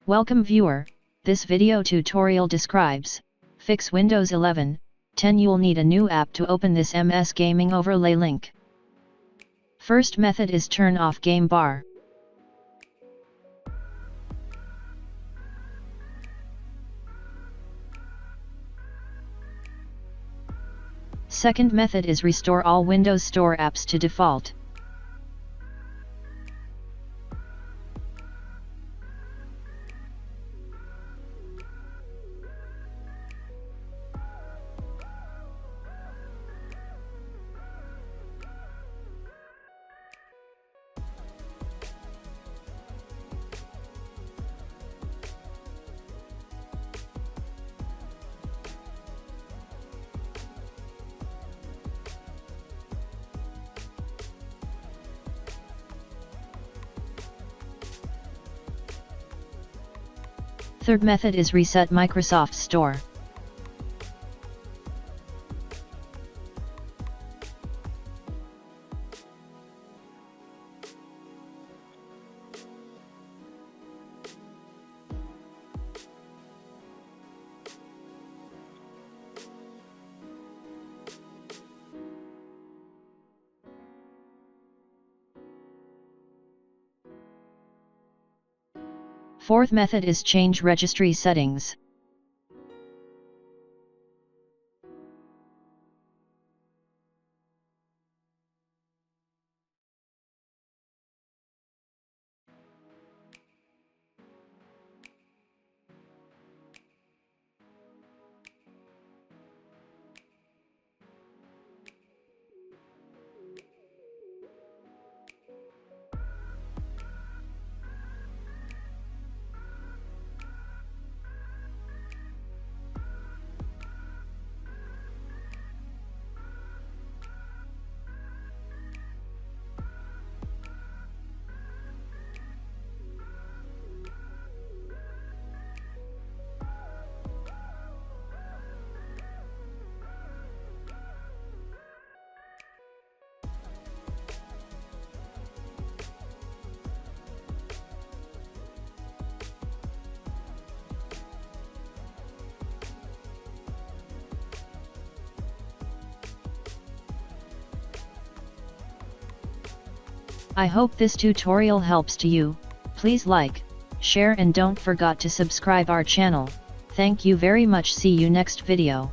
Welcome viewer, this video tutorial describes, fix Windows 11, 10. You'll need a new app to open this ms-gamingoverlay link. First method is turn off game bar. Second method is restore all Windows Store apps to default. Third method is reset Microsoft Store. Fourth method is change registry settings. I hope this tutorial helps to you. Please like, share and don't forget to subscribe our channel. Thank you very much. See you next video.